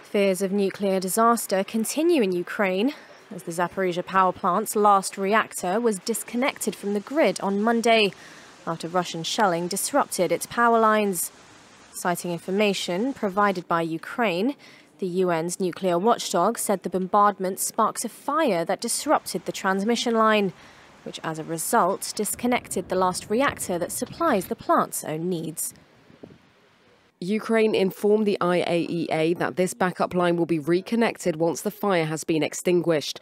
Fears of nuclear disaster continue in Ukraine, as the Zaporizhzhia power plant's last reactor was disconnected from the grid on Monday after Russian shelling disrupted its power lines. Citing information provided by Ukraine, the UN's nuclear watchdog said the bombardment sparked a fire that disrupted the transmission line, which as a result disconnected the last reactor that supplies the plant's own needs. Ukraine informed the IAEA that this backup line will be reconnected once the fire has been extinguished.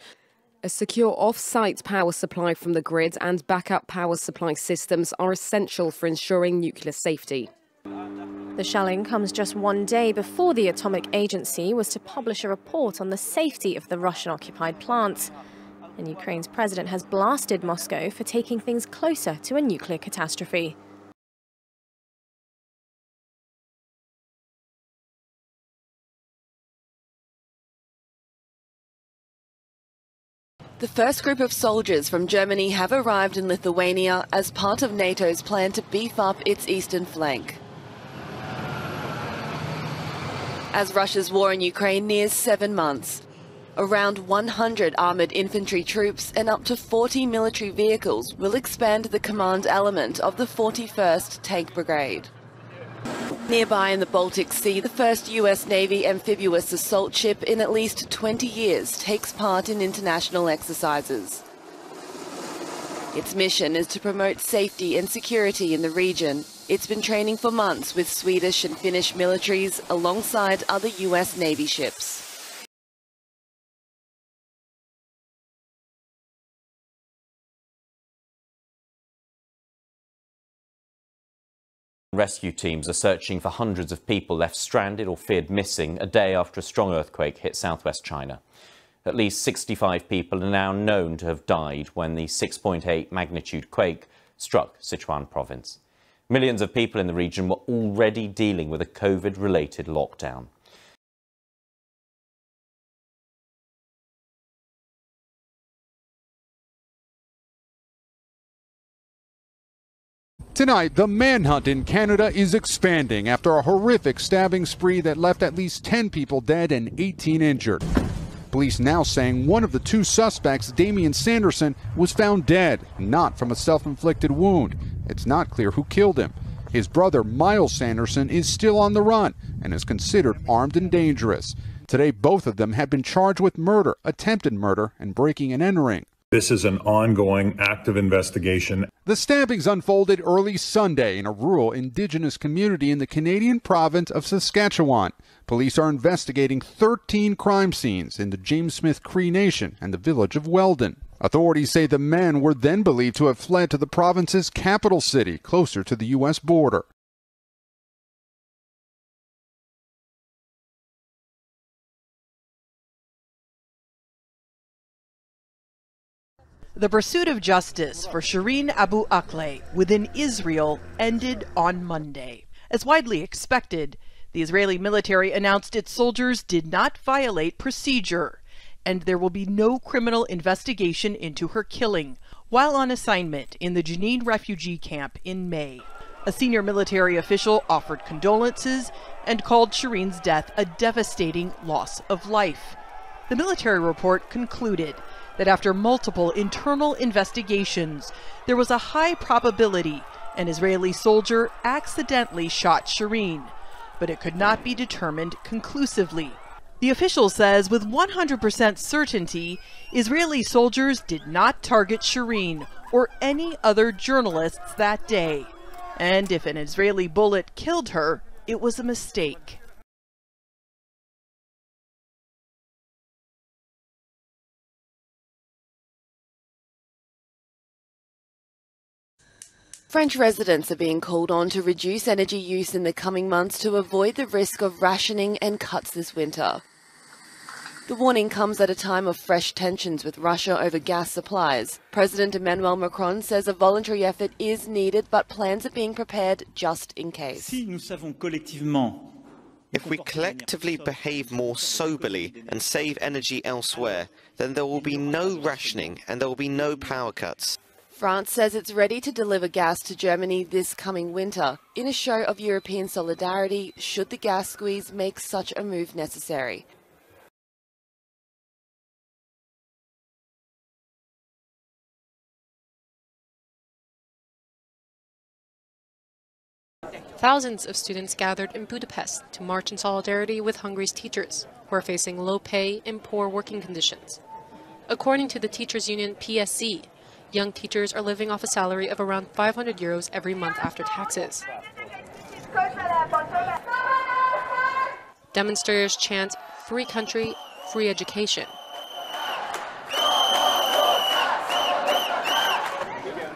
A secure off-site power supply from the grid and backup power supply systems are essential for ensuring nuclear safety. The shelling comes just one day before the Atomic Agency was to publish a report on the safety of the Russian-occupied plant. And Ukraine's president has blasted Moscow for taking things closer to a nuclear catastrophe. The first group of soldiers from Germany have arrived in Lithuania as part of NATO's plan to beef up its eastern flank. As Russia's war in Ukraine nears 7 months, around 100 armoured infantry troops and up to 40 military vehicles will expand the command element of the 41st Tank Brigade. Nearby in the Baltic Sea, the first US Navy amphibious assault ship in at least 20 years takes part in international exercises. Its mission is to promote safety and security in the region. It's been training for months with Swedish and Finnish militaries alongside other US Navy ships. Rescue teams are searching for hundreds of people left stranded or feared missing a day after a strong earthquake hit southwest China. At least 65 people are now known to have died when the 6.8 magnitude quake struck Sichuan province. Millions of people in the region were already dealing with a COVID-related lockdown. Tonight, the manhunt in Canada is expanding after a horrific stabbing spree that left at least 10 people dead and 18 injured. Police now saying one of the 2 suspects, Damian Sanderson, was found dead, not from a self-inflicted wound. It's not clear who killed him. His brother, Miles Sanderson, is still on the run and is considered armed and dangerous. Today, both of them have been charged with murder, attempted murder, and breaking and entering. This is an ongoing, active investigation. The stabbings unfolded early Sunday in a rural Indigenous community in the Canadian province of Saskatchewan. Police are investigating 13 crime scenes in the James Smith Cree Nation and the village of Weldon. Authorities say the men were then believed to have fled to the province's capital city, closer to the U.S. border. The pursuit of justice for Shireen Abu Akleh within Israel ended on Monday. As widely expected, the Israeli military announced its soldiers did not violate procedure, and there will be no criminal investigation into her killing while on assignment in the Jenin refugee camp in May. A senior military official offered condolences and called Shireen's death a devastating loss of life. The military report concluded that after multiple internal investigations, there was a high probability an Israeli soldier accidentally shot Shireen, but it could not be determined conclusively. The official says with 100% certainty, Israeli soldiers did not target Shireen or any other journalists that day. And if an Israeli bullet killed her, it was a mistake. French residents are being called on to reduce energy use in the coming months to avoid the risk of rationing and cuts this winter. The warning comes at a time of fresh tensions with Russia over gas supplies. President Emmanuel Macron says a voluntary effort is needed, but plans are being prepared just in case. If we collectively behave more soberly and save energy elsewhere, then there will be no rationing and there will be no power cuts. France says it's ready to deliver gas to Germany this coming winter, in a show of European solidarity should the gas squeeze make such a move necessary. Thousands of students gathered in Budapest to march in solidarity with Hungary's teachers, who are facing low pay and poor working conditions. According to the teachers' union PSC, young teachers are living off a salary of around 500 euros every month after taxes. Demonstrators chant, "Free country, free education."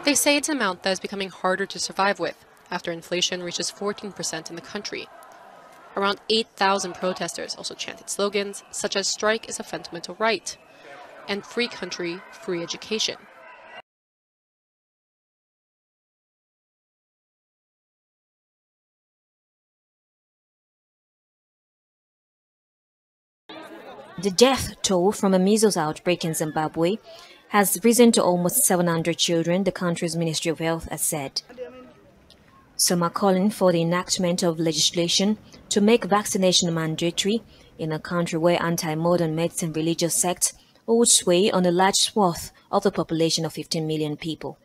They say it's an amount that is becoming harder to survive with after inflation reaches 14% in the country. Around 8,000 protesters also chanted slogans such as "Strike is a fundamental right" and "Free country, free education." The death toll from a measles outbreak in Zimbabwe has risen to almost 700 children, the country's Ministry of Health has said. Some are calling for the enactment of legislation to make vaccination mandatory in a country where anti-modern medicine religious sects hold sway on a large swath of the population of 15 million people.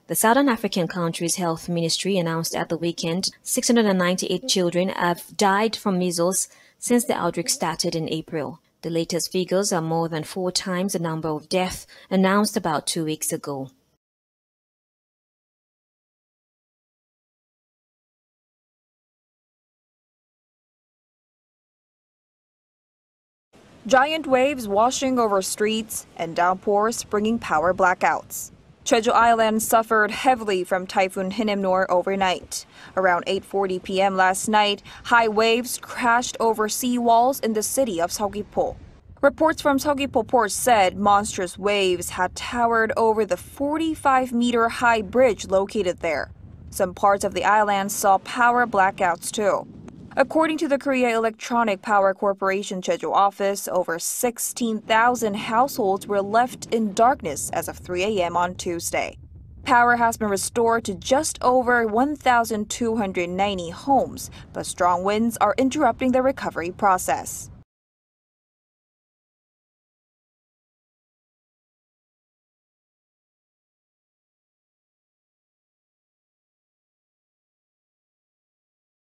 The Southern African country's health ministry announced at the weekend 698 children have died from measles since the outbreak started in April. The latest figures are more than 4 times the number of deaths announced about 2 weeks ago. Giant waves washing over streets and downpours bringing power blackouts. Jeju Island suffered heavily from Typhoon Hinnamnor overnight. Around 8:40 p.m. last night, high waves crashed over seawalls in the city of Seogwipo. Reports from Seogwipo port said monstrous waves had towered over the 45-meter-high bridge located there. Some parts of the island saw power blackouts too. According to the Korea Electronic Power Corporation Jeju office, over 16,000 households were left in darkness as of 3 a.m. on Tuesday. Power has been restored to just over 1,290 homes, but strong winds are interrupting the recovery process.